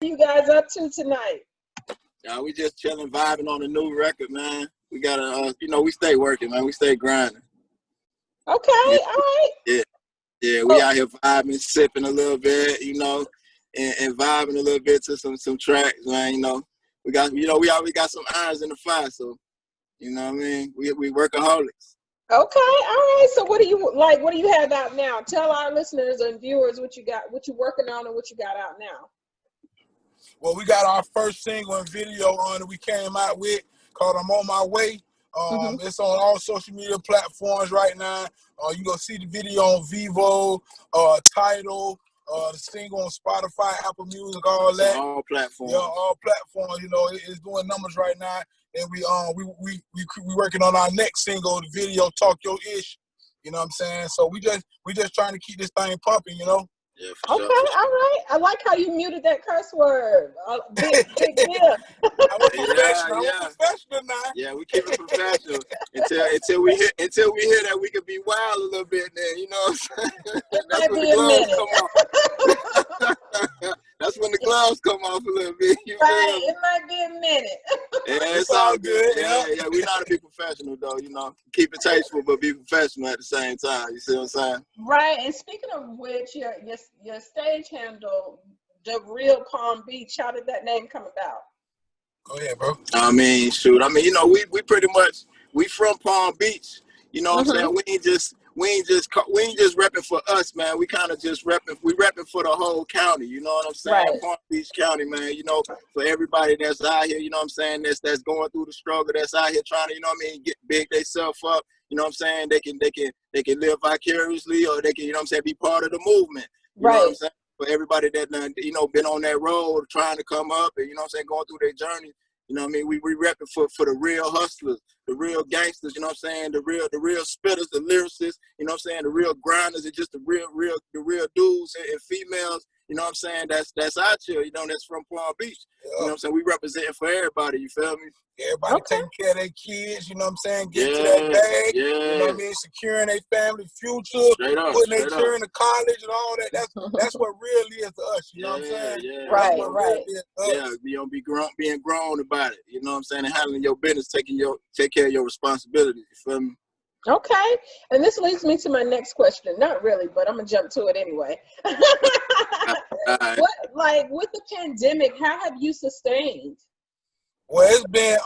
you guys up to tonight? We just chilling, vibing on the new record, man. We gotta, we stay working, man. We stay grinding. Okay, all right. Yeah. We out here vibing, sipping a little bit, and vibing a little bit to some tracks, man. We always got some irons in the fire, so you know what I mean. We workaholics. Okay, all right. So what do you like? What do you have out now? Tell our listeners and viewers what you got, what you're working on, and what you got out now. Well, we got our first single and video on that we came out with called "I'm on My Way." It's on all social media platforms right now. You gonna see the video on Vivo, Tidal, the single on Spotify, Apple Music, all that. All platforms. Yeah, all platforms. It's doing numbers right now. And we working on our next single, the video "Talk Your Ish." You know what I'm saying? So we just trying to keep this thing pumping. Yeah, for okay, sure. All right. I like how you muted that curse word. Big deal. I'm a professional now. Yeah, we keep it professional until we hear that we could be wild a little bit. Then you know what I'm saying? That's when the gloves come off. That's when the gloves come off a little bit. Right, it might be a minute. Yeah, it's all good. Yeah. We know how to be professional though. Keep it tasteful but be professional at the same time. You see what I'm saying? Right. And speaking of which, your stage handle, The Real Palm Beach. How did that name come about? Go ahead, bro. We pretty much from Palm Beach. You know what I'm saying? We ain't just repping for us, man. We kind of just repping for the whole county. You know what I'm saying? Right. Palm Beach County, man. For everybody that's out here, you know what I'm saying, that's going through the struggle, that's out here trying to, get big themselves up. You know what I'm saying? They can live vicariously, or they can, be part of the movement. You know what I'm saying? For everybody that been on that road trying to come up and going through their journey. You know what I mean? We repping for the real hustlers, the real gangsters, you know what I'm saying? The real spitters, the lyricists, you know what I'm saying? The real grinders, and just the real dudes and females, you know what I'm saying? That's out here, that's from Palm Beach. You know what I'm saying? We representing for everybody, you feel me? Everybody taking care of their kids, you know what I'm saying? Getting to that bag, you know what I mean? Securing their family future, putting their children to college and all that. That's what real is to us, you know what I'm saying? Yeah. Right. Real is to us. Being grown about it, you know what I'm saying? And handling your business, take care of your responsibilities, you feel me? Okay. And this leads me to my next question. Not really, but I'm going to jump to it anyway. With the pandemic, how have you sustained? Well, it's been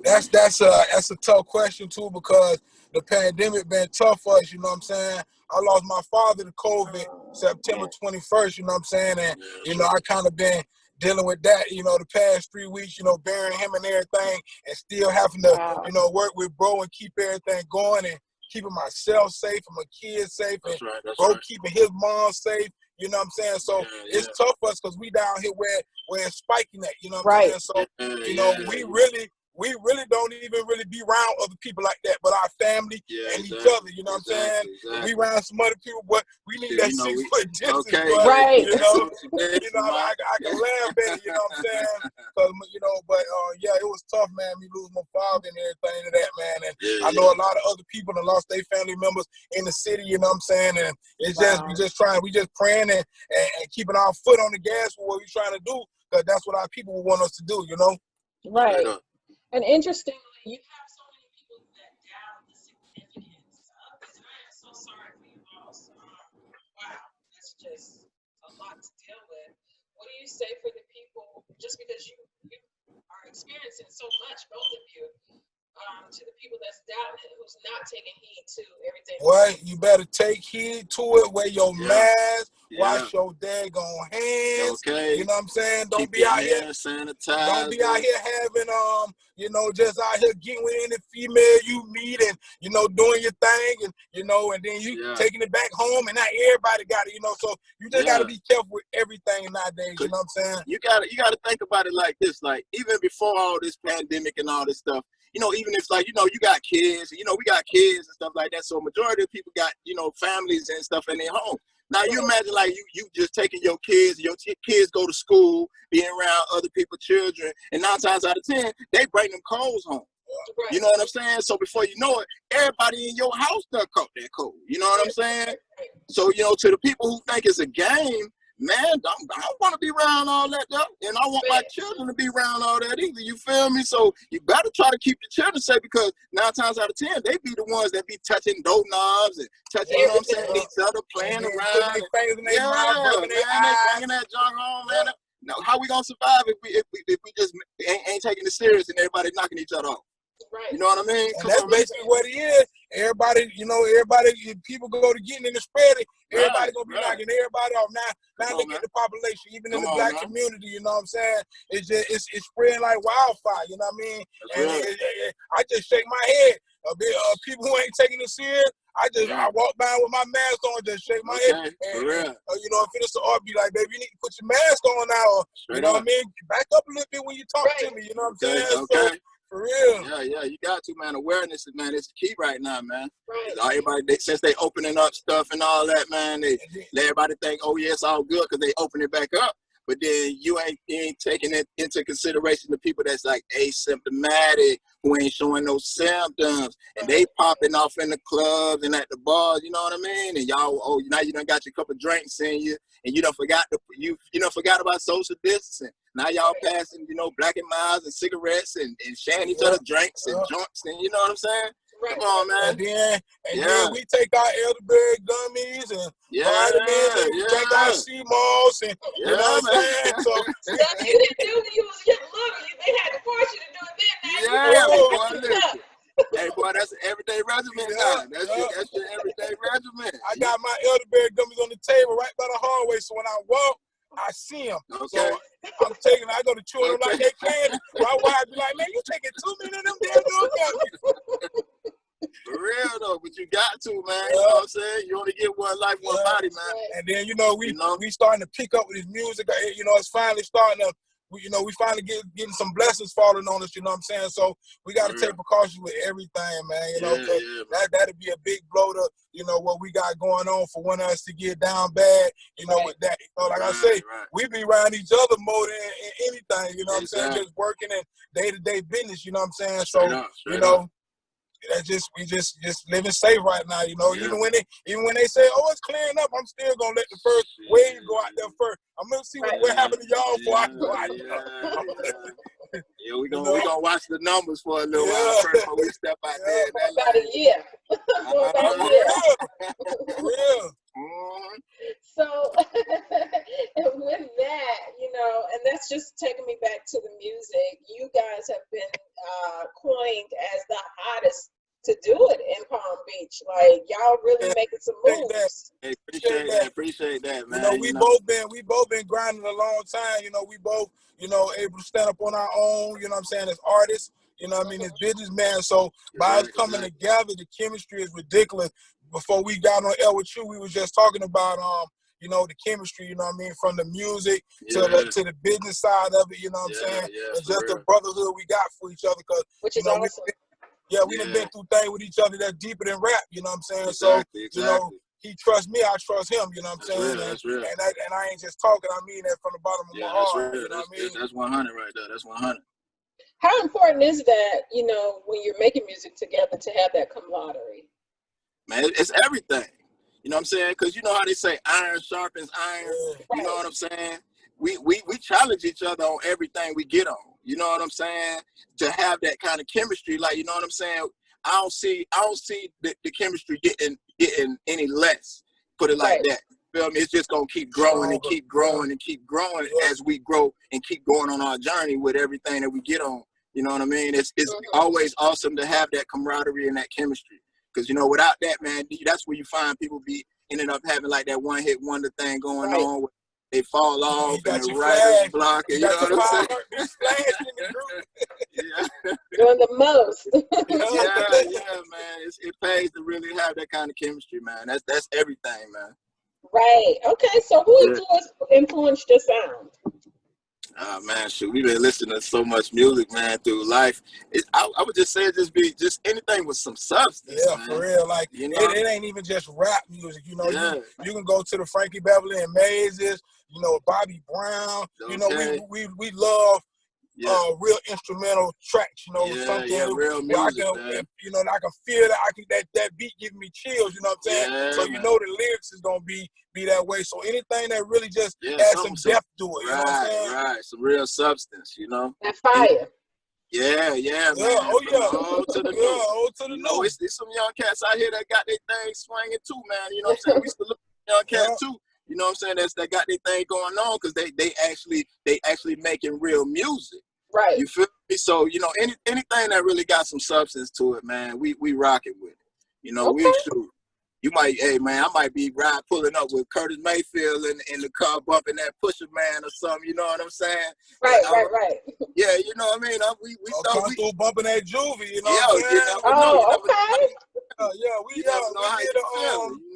that's a tough question too, because the pandemic been tough for us, you know what I'm saying? I lost my father to COVID September 21st, you know what I'm saying? And I kind of been dealing with that, the past 3 weeks, burying him and everything, and still having to work with bro and keep everything going, and keeping myself safe and my kids safe, and bro keeping his mom safe. You know what I'm saying? So it's tough for us because we down here where it's spiking at, you know what I'm saying? So, we really don't even really be around other people like that, but our family and each other, you know what I'm saying? We around some other people, but we need that 6 foot distance. Okay. But, right. I can laugh at it, you know what I'm saying? Cause, it was tough, man, me losing my father and everything to that, man. And I know a lot of other people that lost their family members in the city, you know what I'm saying? And it's we just praying and keeping our foot on the gas for what we're trying to do, because that's what our people want us to do, Right. And interestingly, you have so many people that doubt the significance of this. I am so sorry for your loss. Wow, that's just a lot to deal with. What do you say for the people, just because you are experiencing so much, both of you, to the people that's doubting it, who's not taking heed to everything? Well, you better take heed to it. Wear your mask. Wash your daggone hands. Okay. You know what I'm saying? Don't Keep be out here sanitized. Don't be out here having just out here getting with any female you meet and doing your thing and and then you taking it back home, and not everybody got it, so you just gotta be careful with everything nowadays, you know what I'm saying? You gotta think about it like this, like even before all this pandemic and all this stuff, even if you got kids, we got kids and stuff like that, so majority of people got, families and stuff in their home. Now you imagine you just taking your kids go to school, being around other people's children, and 9 times out of 10, they bring them colds home. Right. You know what I'm saying? So before you know it, everybody in your house done caught that cold. You know what I'm saying? So, to the people who think it's a game, man, I don't want to be around all that though, and I want my children to be around all that either. You feel me? So you better try to keep your children safe, because 9 times out of 10 they be the ones that be touching doorknobs and touching, you know what I'm saying, each other, playing around. And, fingers in their yeah, mouth, man, they bringing that junk home, man. No, how we gonna survive if we just ain't taking it serious and everybody knocking each other off? Right. You know what I mean? And that's basically what it is. Everybody, if people go to getting in the spread, everybody gonna be knocking everybody off. Now look at the population, even in the black community, you know what I'm saying? It's spreading like wildfire, you know what I mean? And I just shake my head. People who ain't taking it serious, I walk by with my mask on, just shake my head. And, if it's an art, be like, baby, you need to put your mask on now. Or, you know what I mean? Back up a little bit when you talk to me, you know what I'm saying? So, for real. Yeah, you got to, man. Awareness is, man, it's key right now, man. Right. Everybody, since they opening up stuff and all that, man, they let everybody think, oh yeah, it's all good because they open it back up. But then you ain't taking it into consideration the people that's like asymptomatic, who ain't showing no symptoms, and they popping off in the clubs and at the bars, you know what I mean? And y'all, now you done got your couple drinks in you, and you done forgot forgot about social distancing. Now y'all passing, Black and Miles and cigarettes and sharing each other drinks and joints, and you know what I'm saying? Right. Come on, man. And then we take our elderberry gummies and vitamins and we drink our sea moss and you know what I'm saying? So stuff you didn't do when you was little. They had to force you to do it then. Now boy, listen. Hey boy, that's an everyday regimen now. That's your everyday regimen. I got my elderberry gummies on the table right by the hallway, so when I walk, I see them. Okay. So I go to chewing them like they can. My wife be like, man, you taking too many of them damn little gummies. For real though, but you got to, man. You know what I'm saying? You only get one life, one body, man. And then we starting to pick up with this music. It's finally starting to. We finally getting some blessings falling on us. You know what I'm saying? So we got to take precautions with everything, man. That'd be a big blow to what we got going on for one of us to get down bad. With that, like I say, we be around each other more than anything. You know what I'm saying? Just working in day-to-day business. You know what I'm saying? So we just living safe right now, Even when they say, oh, it's clearing up, I'm still gonna let the first wave go out there first. I'm gonna see what happened to y'all before I go out. Yeah, we gonna watch the numbers for a little while first before we step out there. About a year. For real. So and with that, and that's just taking me back to the music. You guys have been coined as the hottest to do it in Palm Beach. Like y'all really making some moves. Hey, appreciate that, man. We both been grinding a long time. We both, able to stand up on our own, you know what I'm saying, as artists, you know what I mean, as businessmen. So by us coming together, the chemistry is ridiculous. Before we got on air with you, we was just talking about the chemistry, you know what I mean, from the music to the business side of it, you know what I'm saying? It's just the brotherhood we got for each other, because which is awesome. We done been through things with each other that's deeper than rap, you know what I'm saying? So he trusts me, I trust him, you know what I'm saying? That's real. And I ain't just talking, I mean that from the bottom of my heart. Real. You know what I mean? That's 100 right there. That's 100. How important is that, when you're making music together, to have that camaraderie? Man, it's everything. You know what I'm saying? Because you know how they say iron sharpens iron. You know what I'm saying? We challenge each other on everything we get on. You know what I'm saying? To have that kind of chemistry, like, you know what I'm saying? I don't see the chemistry getting any less. Put it like that. Feel me? It's just gonna keep growing and keep growing and keep growing as we grow and keep going on our journey with everything that we get on. You know what I mean? It's always awesome to have that camaraderie and that chemistry. Because, without that, man, that's where you find people ending up having like that one hit wonder thing going on. They fall off and the writer's block. You know what I'm saying? Doing the most. Man. It pays to really have that kind of chemistry, man. That's everything, man. Right. Okay. So who influenced your sound? Man, shoot, we've been listening to so much music, man, through life. I would just say just anything with some substance. Yeah, man. For real. Like, it ain't even just rap music. You can go to the Frankie Beverly and Mazes, Bobby Brown. We love real instrumental tracks, you know, something real where music, I man. can, you know, I can feel that beat giving me chills, you know what I'm saying? Yeah, so you man. know the lyrics is gonna be that way. So anything that really just adds some depth to it, you know what I'm saying? Right, some real substance, you know. That fire. Yeah, man. Oh From yeah, the old to the new. old to the You know, new. it's some young cats out here that got their thing swinging too, man. You know what I'm saying? We still look at young cats too. You know what I'm saying? That got their thing going on because they actually making real music. Right. You feel me? So, you know, anything that really got some substance to it, man, we rock it with it. You know, we shoot. You might, hey man, I might be pulling up with Curtis Mayfield in the car bumping that Pusher Man or something. You know what I'm saying? Right. Yeah, you know what I mean. We come through bumping that juvie, you know what I'm saying? You never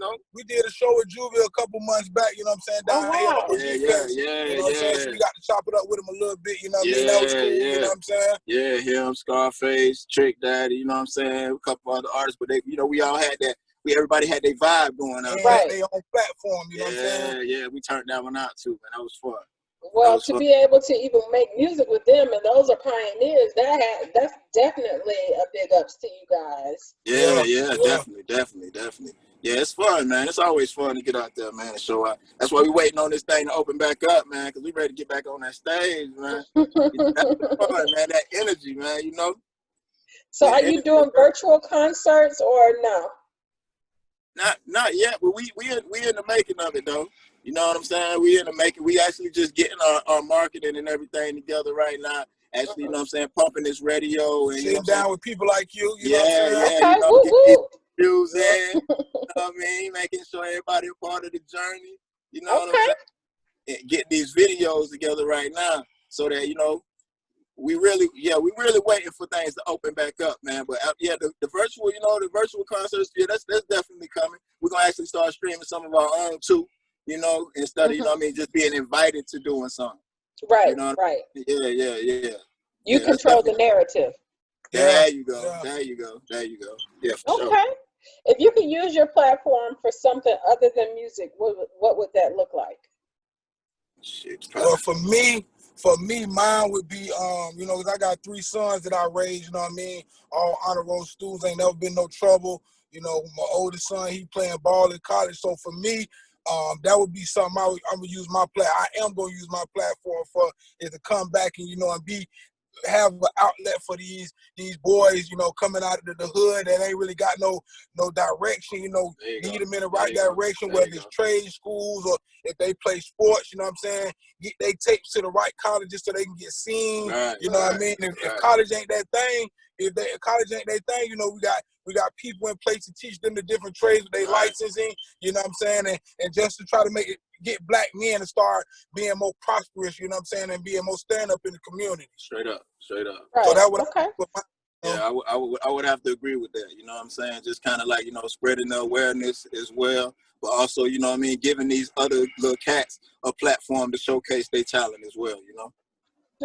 know. We did a show with Juvie a couple months back, you know what I'm saying, down here at OG Fest. You know what I'm saying? So we got to chop it up with him a little bit, you know what I mean? That was cool, you know what I'm saying? Yeah, him, Scarface, Trick Daddy, you know what I'm saying? A couple other artists, but they, you know, we all had that. Everybody had their vibe going on. Right. Their own platform, you know what I'm saying? Yeah, we turned that one out too, man. That was fun. Well, to be able to even make music with them, and those are pioneers, that's definitely a big ups to you guys. Yeah, definitely. Yeah, it's fun, man. It's always fun to get out there, man, and show out. That's why we waiting on this thing to open back up, man, because we ready to get back on that stage, man. That's fun, man. That energy, man, you know. So are you doing virtual concerts or no? Not yet, but we in the making of it though. You know what I'm saying? We in the making. We actually just getting our marketing and everything together right now. Actually, you know what I'm saying, pumping this radio and sitting down with people like you. You know what I'm saying? Okay, you know, woo. Views in. You know what I mean? Making sure everybody a part of the journey. You know what I'm saying? And get these videos together right now so that, you know, we really waiting for things to open back up, man. But the virtual, you know, the virtual concerts, that's definitely coming. We're gonna actually start streaming some of our own too, you know, instead of, you know what I mean, just being invited to doing something. Right, you know right. Yeah. You control the narrative. There you go. Yeah, for sure. Okay. If you could use your platform for something other than music, what would that look like? Well, for me, mine would be, you know, 'cause I got 3 sons that I raised, you know what I mean? All honor roll students, ain't never been no trouble. You know, my oldest son, he playing ball in college. So for me, that would be something I'm gonna use I am gonna use my platform for, is to come back and, you know, and have an outlet for these boys, you know, coming out of the hood that ain't really got no direction, you know, lead them in the right direction, whether it's trade schools or if they play sports, you know what I'm saying? Get they tapes to the right colleges so they can get seen, you know what I mean? If college ain't that thing, if college ain't that thing, you know, we got people in place to teach them the different trades with their licensing, you know what I'm saying? And just to try to get black men to start being more prosperous, you know what I'm saying, and being more stand up in the community. Straight up. Right. So that would I would have to agree with that. You know what I'm saying? Just kind of like, you know, spreading the awareness as well, but also, you know what I mean, giving these other little cats a platform to showcase their talent as well, you know?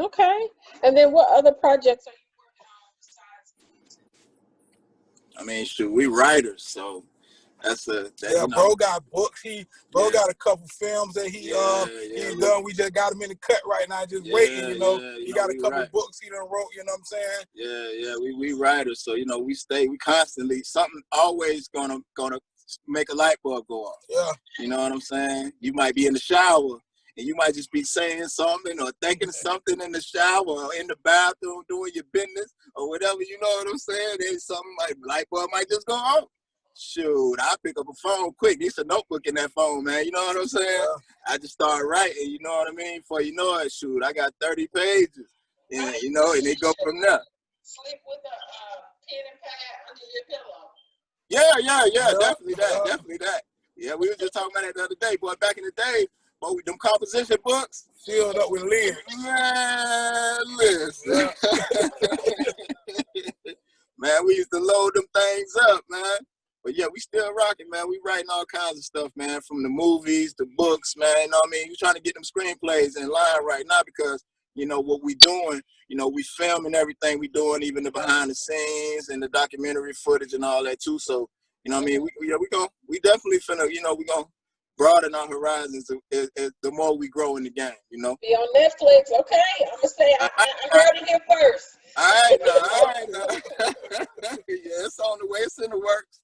Okay. And then what other projects are you working on besides music? I mean, shoot, we writers, so you know. Bro got books. Bro got a couple films that he's done. We just got him in the cut right now, just waiting. You know, he got a couple books he done wrote. You know what I'm saying? Yeah. We writers, so you know, we constantly something always gonna make a light bulb go off. Yeah. You know what I'm saying? You might be in the shower and you might just be saying something or thinking something in the shower or in the bathroom doing your business or whatever. You know what I'm saying? There's something like light bulb might just go off. Shoot, I pick up a phone quick. There's a notebook in that phone, man. You know what I'm saying? Yeah. I just start writing, you know what I mean? Before you know it, shoot, I got 30 pages. And, you know, and they go from there. Sleep with a pen and pad under your pillow. Yeah, definitely that. Yeah, we were just talking about that the other day, boy. Back in the day, boy, with them composition books filled up with lyrics. Man, listen. Man, we used to load them things up, man. But yeah, we still rocking, man. We writing all kinds of stuff, man, from the movies to books, man. You know what I mean? We're trying to get them screenplays in line right now because, you know, what we doing, you know, we filming everything we doing, even the behind the scenes and the documentary footage and all that too. So, you know what I mean? We definitely finna, you know, we gonna broaden our horizons the more we grow in the game, you know. Be on Netflix, okay? I'm gonna say I heard it here first. All right now. Yeah, it's on the way. It's in the works.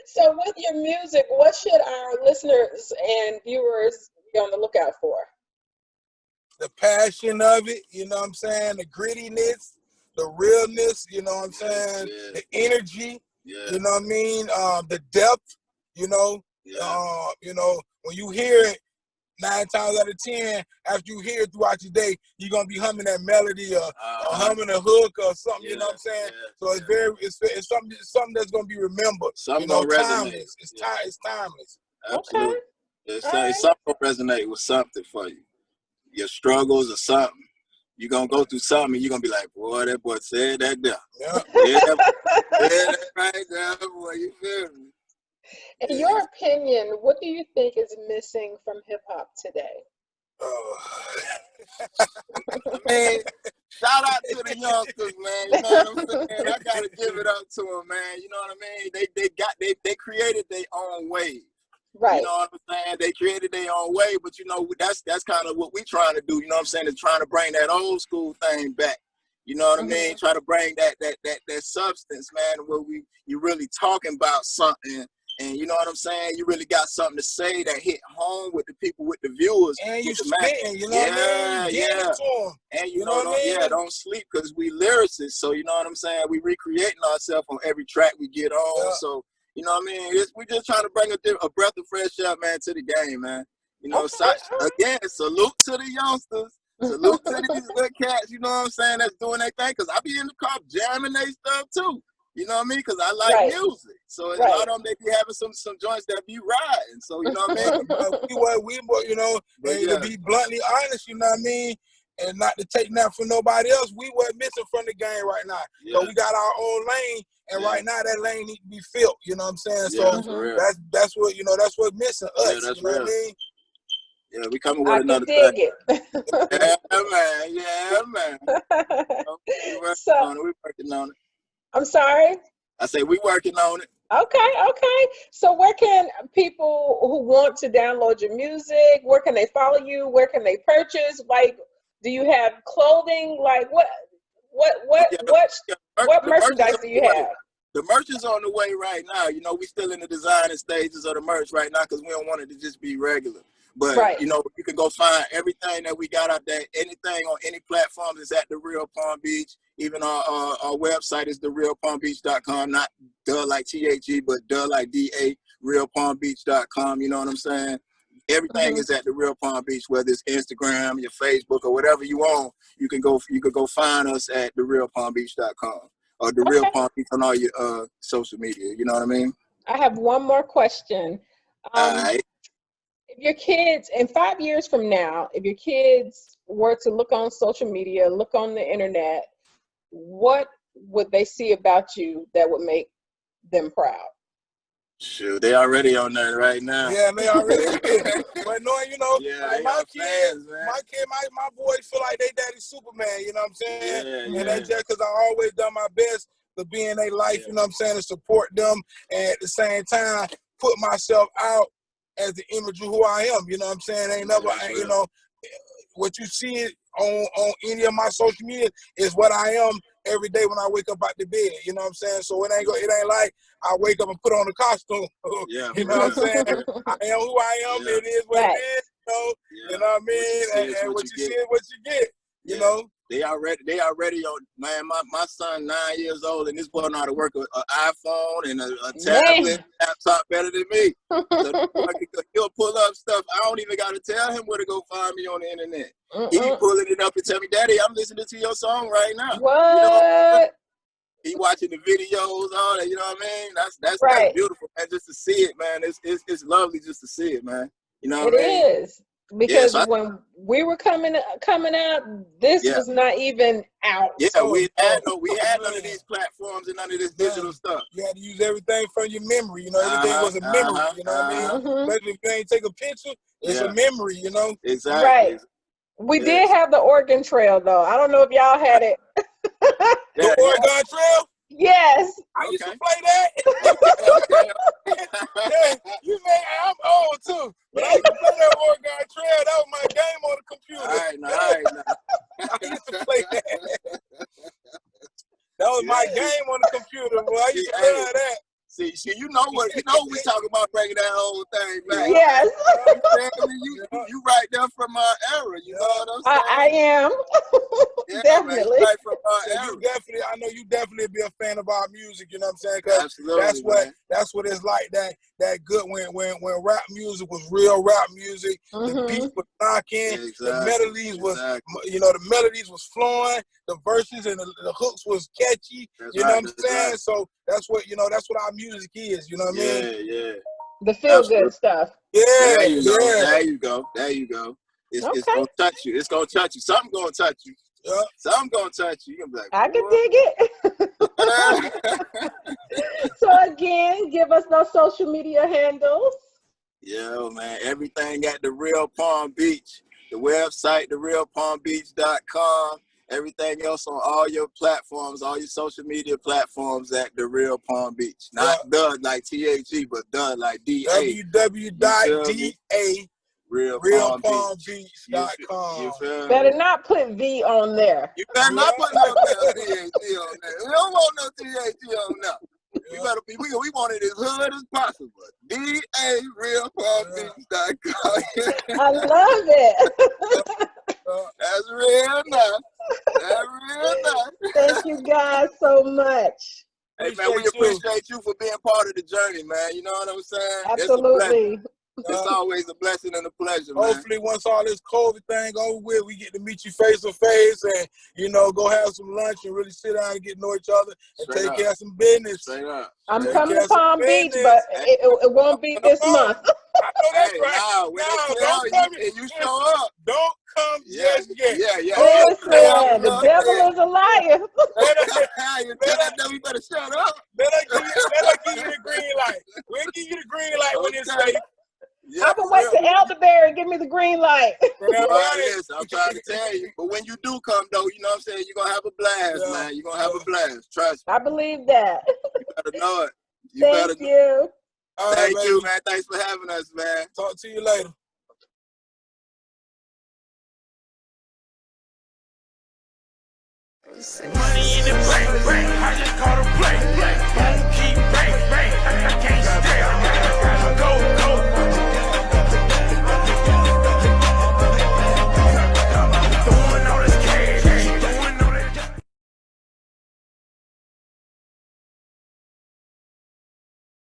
So with your music, what should our listeners and viewers be on the lookout for? The passion of it, you know what I'm saying? The grittiness, the realness, you know what I'm saying? Yeah. The energy, Yeah. you know what I mean? The depth, you know. Yeah. You know, when you hear it 9 times out of 10, after you hear it throughout your day, you're gonna be humming that melody or humming a hook or something, you know what I'm saying? So it's something that's gonna be remembered. Something you know, gonna resonate. timeless. It's timeless. Absolutely. Okay. It's All something gonna resonate with something for you. Your struggles or something. You're gonna go through something and you're gonna be like, boy, that boy said that there. Yeah. Yeah, that right there, boy, you feel me? In your opinion, what do you think is missing from hip hop today? Man, shout out to the youngsters, man. You know what I'm saying? I gotta give it up to them, man. You know what I mean? They created their own wave. Right. You know what I'm saying? They created their own way, but you know, that's kind of what we trying to do. You know what I'm saying? Is trying to bring that old school thing back. You know what I mean? Try to bring that substance, man, where you really talking about something, and you know what I'm saying? You really got something to say that hit home with the people, with the viewers, and you spitting, you know what I mean? Yeah. And you know what I mean? Don't sleep because we lyricists. So you know what I'm saying? We recreating ourselves on every track we get on. Yeah. So you know what I mean? We just trying to bring a breath of fresh air, man, to the game, man. You know, again, salute to the youngsters. Salute to these good cats, you know what I'm saying, that's doing their thing. Because I be in the car jamming they stuff, too. You know what I mean? Because I like music. So a lot of them, they be having some joints that be riding. So, you know what I mean? we you know, and to be bluntly honest, you know what I mean? And not to take that from nobody else, we were missing from the game right now. So we got our own lane, and right now that lane need to be filled. You know what I'm saying? So that's what, you know, that's what's missing us. Yeah, that's you know real. what I mean? Yeah, we coming with another thing. Yeah, man. We working on it. I'm sorry? I say we working on it. Okay. So where can people who want to download your music, where can they follow you? Where can they purchase? Like, do you have clothing? Like what merchandise do you have? The merch is on the way right now. You know, we still in the designing stages of the merch right now because we don't want it to just be regular. But, you know, you can go find everything that we got out there. Anything on any platform is at The Real Palm Beach. Even our website is therealpalmbeach.com. Not duh like THE, but duh like DA, realpalmbeach.com. You know what I'm saying? Everything is at The Real Palm Beach, whether it's Instagram, your Facebook, or whatever you want. You can go find us at therealpalmbeach.com or The Real Palm Beach on all your social media. You know what I mean? I have one more question. All right. If your kids, in 5 years from now, if your kids were to look on social media, look on the internet, what would they see about you that would make them proud? Shoot, they already on there right now. Yeah, they already. But knowing, you know, like my boys feel like they daddy Superman, you know what I'm saying? And that's just because I always done my best to be in their life, you know what I'm saying, to support them, and at the same time, put myself out as the image of who I am, you know what I'm saying? You know, what you see on any of my social media is what I am every day when I wake up out the bed, you know what I'm saying? So it ain't like I wake up and put on a costume, you know what I'm saying? I am who I am, it is what it is, you know what I mean? And what you see is what you get, you know? They already on, man, my son 9 years old, and this boy know how to work an iPhone and a tablet, laptop better than me. So he'll pull up stuff. I don't even got to tell him where to go find me on the internet. He pulling it up and tell me, Daddy, I'm listening to your song right now. What? You know, he watching the videos, all that, you know what I mean? That's beautiful, man, just to see it, man. It's lovely just to see it, man. You know what I mean? It is. Because when we were coming out, this was not even out. Yeah, we had none of these platforms and none of this digital stuff. You had to use everything from your memory, you know, everything was a memory, you know what I mean? Especially if you ain't take a picture, it's a memory, you know? Exactly. Right. We did have the Oregon Trail, though. I don't know if y'all had it. The Oregon Trail? Yes. I used to Okay. play that. Okay. Yeah, you may, I'm old too, but I used to play that Oregon Trail. That was my game on the computer. All right, now. I used to play that. That was my Yeah. game on the computer, boy. I used to Hey. love that. See, you know what we talking about, bringing that whole thing back. Yes. You right there from our era, you know what I'm saying? I am. Yeah, Definitely. man, you right from our So era. you definitely, I know you definitely be a fan of our music. You know what I'm saying? 'Cause Absolutely, that's what it's like. That good when rap music was real rap music. The beat was knocking. Exactly. The melodies was, the melodies was flowing. The verses and the hooks was catchy. That's you know right, what I'm that's saying? right. So that's what our music is. You know what I mean? Yeah. The feel good stuff. Yeah. There you go. Yeah. There you go. There you go. It's Okay. gonna touch you. It's gonna touch you. Something gonna touch you. Yeah. Something gonna touch you. You gonna be like, I can "Boy." dig it. So again, give us those social media handles. Yo, man, everything at The Real Palm Beach. The website, therealpalmbeach.com. Everything else on all your platforms, all your social media platforms at The Real Palm Beach. Not the like THE, but the like DA. www.da realpalmbeach.com. You feel me? Better not put V on there. You better not put no THT on there. We don't want no THT on there. We better be. We want it as hood as possible. DARealPalmBeach.com. I love it. That's real nice. That's real nice. Thank you guys so much. Hey man, we appreciate you for being part of the journey, man. You know what I'm saying? Absolutely. It's always a blessing and a pleasure, man. Hopefully, once all this COVID thing over with, we get to meet you face to face and, go have some lunch and really sit down and get to know each other and Straight take up. care of some business. Straight up. I'm Straight coming up. to Palm Beach, but it won't be this month. I know that's Hey, right. nah, when they tell don't come. you show up. Don't come Yeah, just yet. yeah. Listen, the devil is a liar. You tell that devil you better shut up. Let her give you the green light. We'll give you the green light when it's safe. Yeah, I'm gonna wait till Elderberry give me the green light. Listen, I'm trying to tell you. But when you do come, though, you know what I'm saying? You're going to have a blast, man. You're going to have a blast. Trust me. I believe that. You better know it. Thank you. Thank you, man. Thanks for having us, man. Talk to you later. Money in the bank, I just caught a play. Keep bang. I can't